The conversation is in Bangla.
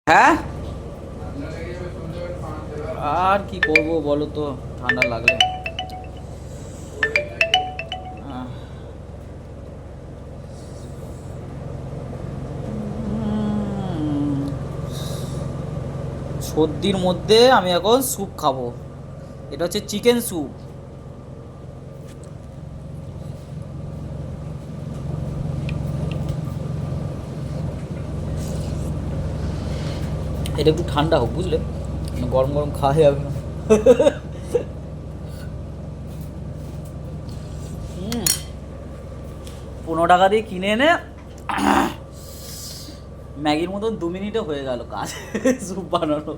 হ্যাঁ, আর কি করব বলো তো, ঠান্ডা লাগলে। আহ, উম, সর্দির মধ্যে আমি এখন স্যুপ খাবো। এটা হচ্ছে চিকেন স্যুপ। এটা একটু ঠান্ডা হোক বুঝলে, মানে গরম গরম খাওয়া যাবে না। 15 টাকা দিয়ে কিনে এনে ম্যাগির মতন 2 মিনিটে হয়ে গেল কাজ স্যুপ বানানো।